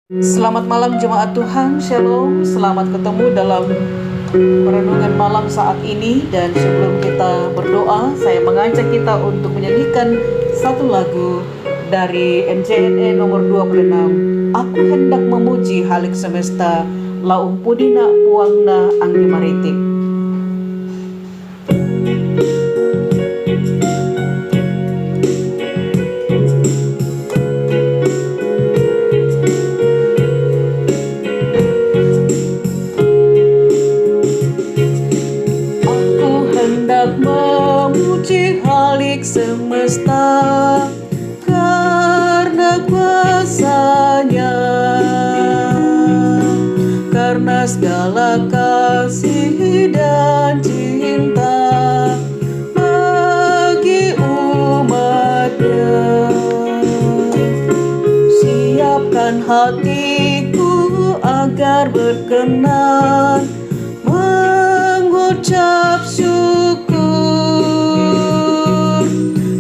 Selamat malam jemaat Tuhan, Shalom. Selamat ketemu dalam perenungan malam saat ini. Dan sebelum kita berdoa, saya mengajak kita untuk menyanyikan satu lagu dari MJNE nomor 26. Aku hendak memuji halik semesta, laung pudina puangna anggi maritim. Memuji halik semesta karena kuasa-Nya, karena segala kasih dan cinta bagi umat-Nya. Siapkan hatiku agar berkenan mengucap syukur.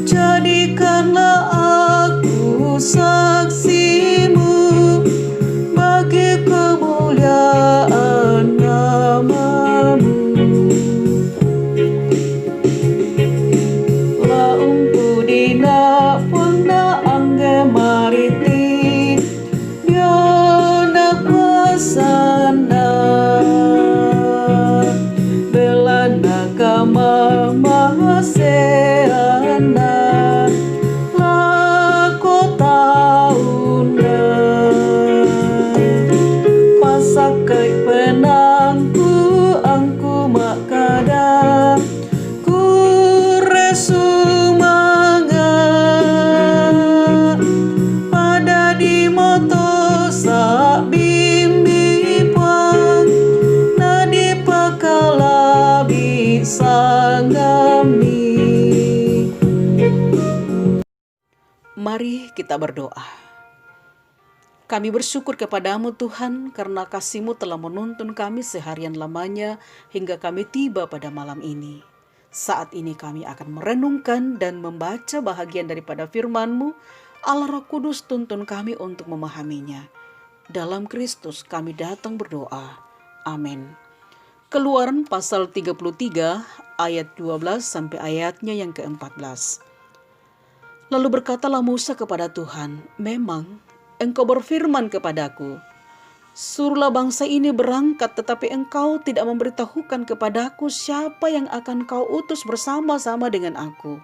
Jadikanlah aku saksimu bagi kemuliaan nama-Mu. Laung pudina puangna angge mariti biona kuasana belana kama mahaseana lako tauna pasakai penangku angku makada kuresumanga pada di moto sa bimbi puang nadi pakalabi sangami. Mari kita berdoa. Kami bersyukur kepadamu Tuhan karena kasih-Mu telah menuntun kami seharian lamanya hingga kami tiba pada malam ini. Saat ini kami akan merenungkan dan membaca bahagian daripada firman-Mu. Allah Roh Kudus tuntun kami untuk memahaminya. Dalam Kristus kami datang berdoa. Amin. Keluaran pasal 33 ayat 12 sampai ayatnya yang ke-14. Lalu berkatalah Musa kepada Tuhan, memang Engkau berfirman kepadaku, suruhlah bangsa ini berangkat, tetapi Engkau tidak memberitahukan kepadaku siapa yang akan Kau utus bersama-sama dengan aku.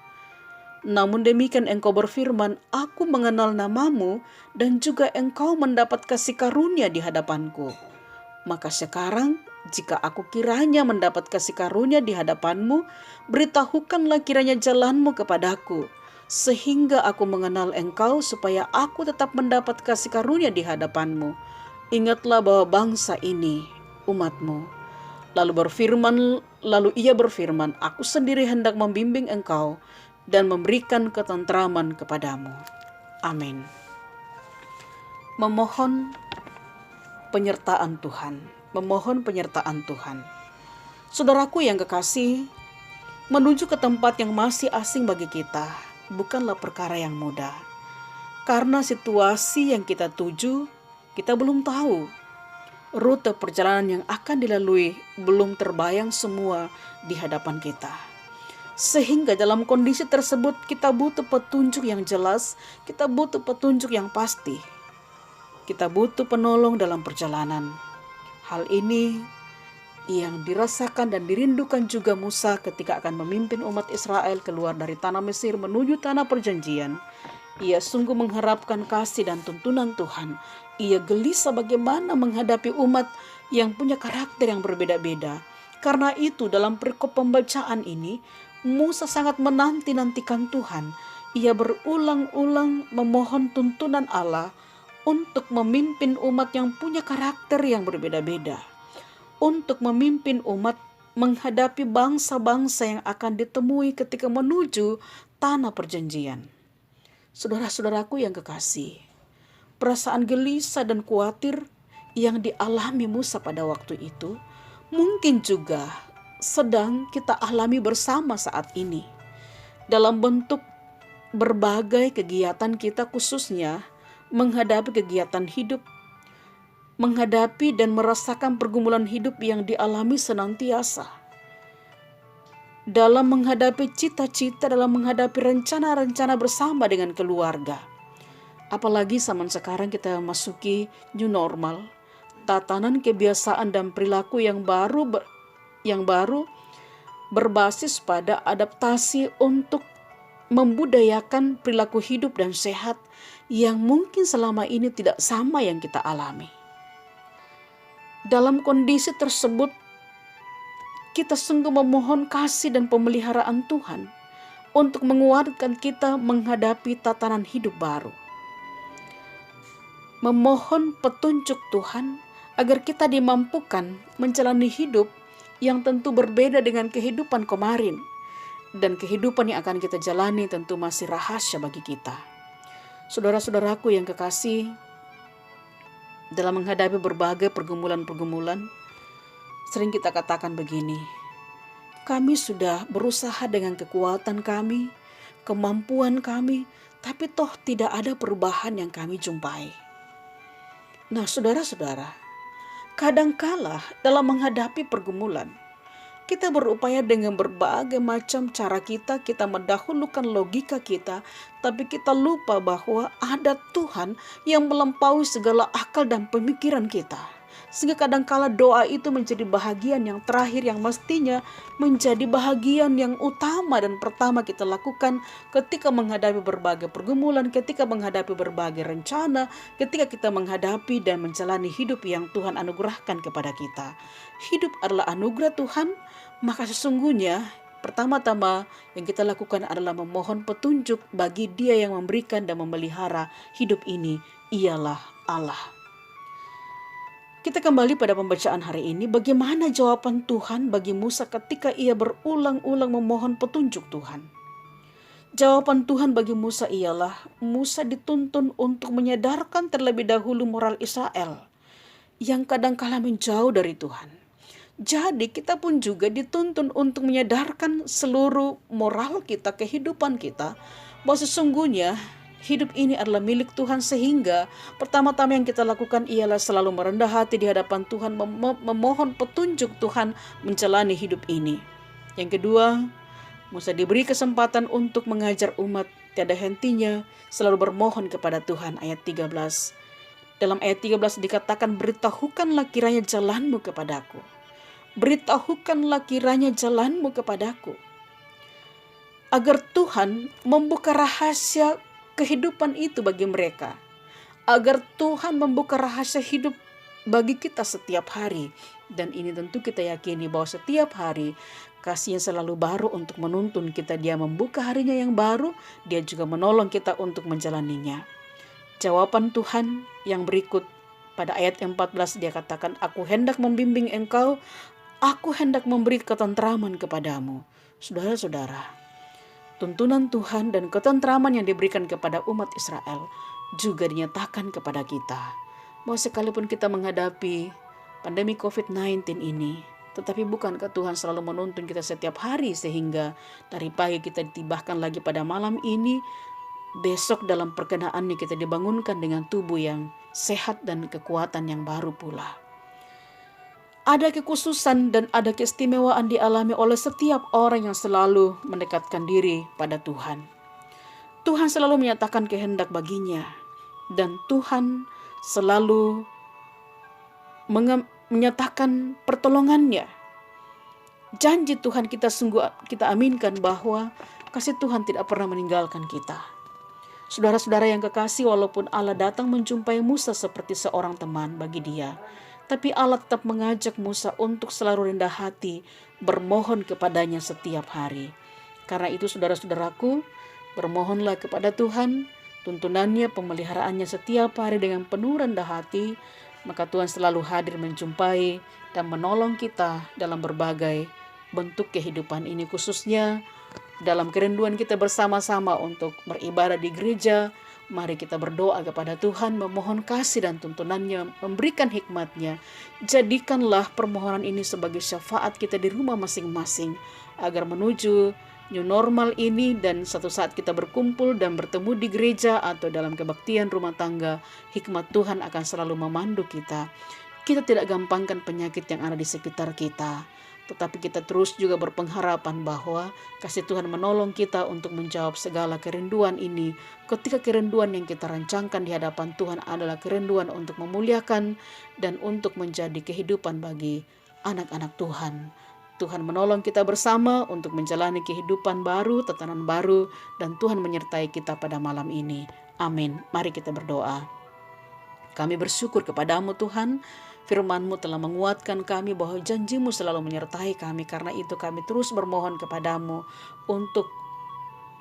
Namun demikian Engkau berfirman, aku mengenal namamu dan juga Engkau mendapat kasih karunia di hadapanku. Maka sekarang jika aku kiranya mendapat kasih karunia di hadapanmu, beritahukanlah kiranya jalanmu kepadaku, sehingga aku mengenal Engkau supaya aku tetap mendapat kasih karunia di hadapanmu. Ingatlah bahwa bangsa ini umatmu. Lalu ia berfirman, aku sendiri hendak membimbing engkau dan memberikan ketentraman kepadamu. Amin. Memohon penyertaan Tuhan. Memohon penyertaan Tuhan. Saudaraku yang kekasih, menuju ke tempat yang masih asing bagi kita bukanlah perkara yang mudah. Karena situasi yang kita tuju, kita belum tahu. Rute perjalanan yang akan dilalui belum terbayang semua di hadapan kita. Sehingga dalam kondisi tersebut kita butuh petunjuk yang jelas, kita butuh petunjuk yang pasti. Kita butuh penolong dalam perjalanan. Hal ini yang dirasakan dan dirindukan juga Musa ketika akan memimpin umat Israel keluar dari tanah Mesir menuju tanah perjanjian. Ia sungguh mengharapkan kasih dan tuntunan Tuhan. Ia gelisah bagaimana menghadapi umat yang punya karakter yang berbeda-beda. Karena itu dalam perikop pembacaan ini, Musa sangat menanti-nantikan Tuhan. Ia berulang-ulang memohon tuntunan Allah untuk memimpin umat yang punya karakter yang berbeda-beda. Untuk memimpin umat menghadapi bangsa-bangsa yang akan ditemui ketika menuju tanah perjanjian. Saudara-saudaraku yang kekasih, perasaan gelisah dan khawatir yang dialami Musa pada waktu itu mungkin juga sedang kita alami bersama saat ini. Dalam bentuk berbagai kegiatan kita, khususnya menghadapi kegiatan hidup, menghadapi dan merasakan pergumulan hidup yang dialami senantiasa. Dalam menghadapi cita-cita, dalam menghadapi rencana-rencana bersama dengan keluarga. Apalagi zaman sekarang kita masuki new normal, tatanan kebiasaan dan perilaku yang baru berbasis pada adaptasi untuk membudayakan perilaku hidup dan sehat yang mungkin selama ini tidak sama yang kita alami. Dalam kondisi tersebut, kita sungguh memohon kasih dan pemeliharaan Tuhan untuk menguatkan kita menghadapi tatanan hidup baru. Memohon petunjuk Tuhan agar kita dimampukan menjalani hidup yang tentu berbeda dengan kehidupan kemarin. Dan kehidupan yang akan kita jalani tentu masih rahasia bagi kita. Saudara-saudaraku yang kekasih, dalam menghadapi berbagai pergumulan-pergumulan, sering kita katakan begini, kami sudah berusaha dengan kekuatan kami, kemampuan kami, tapi toh tidak ada perubahan yang kami jumpai. Nah, saudara-saudara, kadangkala dalam menghadapi pergumulan, kita berupaya dengan berbagai macam cara kita mendahulukan logika kita, tapi kita lupa bahwa ada Tuhan yang melampaui segala akal dan pemikiran kita. Sehingga kadangkala doa itu menjadi bahagian yang terakhir yang mestinya menjadi bahagian yang utama dan pertama kita lakukan ketika menghadapi berbagai pergumulan, ketika menghadapi berbagai rencana, ketika kita menghadapi dan menjalani hidup yang Tuhan anugerahkan kepada kita. Hidup adalah anugerah Tuhan, maka sesungguhnya pertama-tama yang kita lakukan adalah memohon petunjuk bagi Dia yang memberikan dan memelihara hidup ini, ialah Allah. Kita kembali pada pembacaan hari ini, bagaimana jawaban Tuhan bagi Musa ketika ia berulang-ulang memohon petunjuk Tuhan. Jawaban Tuhan bagi Musa ialah, Musa dituntun untuk menyadarkan terlebih dahulu moral Israel yang kadangkala menjauh dari Tuhan. Jadi kita pun juga dituntun untuk menyadarkan seluruh moral kita, kehidupan kita, bahwa sesungguhnya hidup ini adalah milik Tuhan, sehingga pertama-tama yang kita lakukan ialah selalu merendah hati di hadapan Tuhan, memohon petunjuk Tuhan menjalani hidup ini. Yang kedua, Musa diberi kesempatan untuk mengajar umat, tiada hentinya selalu bermohon kepada Tuhan. Ayat 13. Dalam ayat 13 dikatakan, beritahukanlah kiranya jalanmu kepadaku. Beritahukanlah kiranya jalanmu kepadaku. Agar Tuhan membuka rahasia kehidupan itu bagi mereka, agar Tuhan membuka rahasia hidup bagi kita setiap hari. Dan ini tentu kita yakini bahwa setiap hari kasih-Nya selalu baru untuk menuntun kita. Dia membuka harinya yang baru, Dia juga menolong kita untuk menjalaninya. Jawaban Tuhan yang berikut pada ayat 14 Dia katakan, aku hendak membimbing engkau, aku hendak memberi ketentraman kepadamu. Saudara-saudara, tuntunan Tuhan dan ketentraman yang diberikan kepada umat Israel juga dinyatakan kepada kita. Bahwa sekalipun kita menghadapi pandemi COVID-19 ini, tetapi bukankah Tuhan selalu menuntun kita setiap hari, sehingga dari pagi kita ditibahkan lagi pada malam ini, besok dalam perkenaannya kita dibangunkan dengan tubuh yang sehat dan kekuatan yang baru pula. Ada kekhususan dan ada keistimewaan dialami oleh setiap orang yang selalu mendekatkan diri pada Tuhan. Tuhan selalu menyatakan kehendak baginya, dan Tuhan selalu menyatakan pertolongannya. Janji Tuhan kita aminkan bahwa kasih Tuhan tidak pernah meninggalkan kita. Saudara-saudara yang kekasih, walaupun Allah datang menjumpai Musa seperti seorang teman bagi dia, tapi Allah tetap mengajak Musa untuk selalu rendah hati, bermohon kepadanya setiap hari. Karena itu saudara-saudaraku, bermohonlah kepada Tuhan, tuntunannya, pemeliharaannya setiap hari dengan penuh rendah hati, maka Tuhan selalu hadir menjumpai dan menolong kita dalam berbagai bentuk kehidupan ini, khususnya dalam kerinduan kita bersama-sama untuk beribadah di gereja. Mari kita berdoa kepada Tuhan, memohon kasih dan tuntunannya, memberikan hikmatnya. Jadikanlah permohonan ini sebagai syafaat kita di rumah masing-masing, agar menuju new normal ini, dan satu saat kita berkumpul dan bertemu di gereja atau dalam kebaktian rumah tangga, hikmat Tuhan akan selalu memandu kita. Kita tidak gampangkan penyakit yang ada di sekitar kita, tetapi kita terus juga berpengharapan bahwa kasih Tuhan menolong kita untuk menjawab segala kerinduan ini. Ketika kerinduan yang kita rancangkan di hadapan Tuhan adalah kerinduan untuk memuliakan dan untuk menjadi kehidupan bagi anak-anak Tuhan. Tuhan menolong kita bersama untuk menjalani kehidupan baru, tatanan baru, dan Tuhan menyertai kita pada malam ini. Amin. Mari kita berdoa. Kami bersyukur kepadamu Tuhan, firman-Mu telah menguatkan kami bahwa janji-Mu selalu menyertai kami. Karena itu kami terus bermohon kepadamu untuk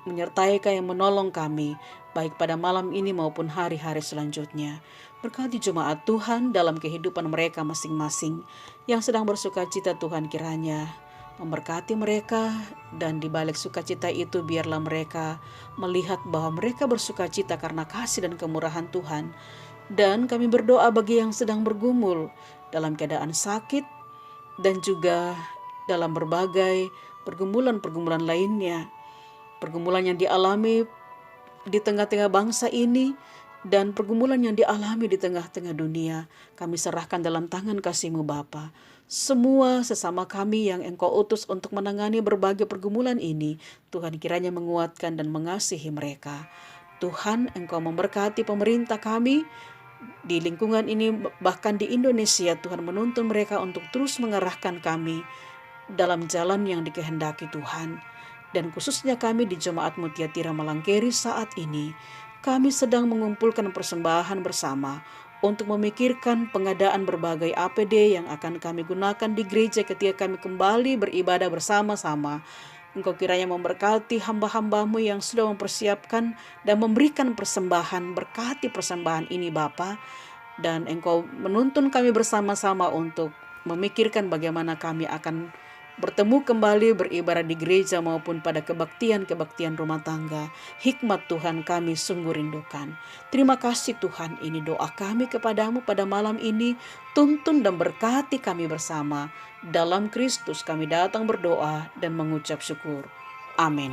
menyertai kami, menolong kami, baik pada malam ini maupun hari-hari selanjutnya. Berkati jemaat Tuhan dalam kehidupan mereka masing-masing yang sedang bersuka cita. Tuhan kiranya memberkati mereka, dan di balik sukacita itu biarlah mereka melihat bahwa mereka bersuka cita karena kasih dan kemurahan Tuhan. Dan kami berdoa bagi yang sedang bergumul dalam keadaan sakit dan juga dalam berbagai pergumulan-pergumulan lainnya, pergumulan yang dialami di tengah-tengah bangsa ini dan pergumulan yang dialami di tengah-tengah dunia. Kami serahkan dalam tangan kasih-Mu Bapa. Semua sesama kami yang Engkau utus untuk menangani berbagai pergumulan ini, Tuhan kiranya menguatkan dan mengasihi mereka. Tuhan, Engkau memberkati pemerintah kami di lingkungan ini, bahkan di Indonesia. Tuhan menuntun mereka untuk terus mengarahkan kami dalam jalan yang dikehendaki Tuhan. Dan khususnya kami di Jemaat Mutiara Malangkeri saat ini, kami sedang mengumpulkan persembahan bersama untuk memikirkan pengadaan berbagai APD yang akan kami gunakan di gereja ketika kami kembali beribadah bersama-sama. Engkau kiranya memberkati hamba-hamba-Mu yang sudah mempersiapkan dan memberikan persembahan. Berkati persembahan ini Bapa, dan Engkau menuntun kami bersama-sama untuk memikirkan bagaimana kami akan bertemu kembali beribadah di gereja maupun pada kebaktian-kebaktian rumah tangga. Hikmat Tuhan kami sungguh rindukan. Terima kasih Tuhan, ini doa kami kepadamu pada malam ini. Tuntun dan berkati kami bersama. Dalam Kristus kami datang berdoa dan mengucap syukur. Amin.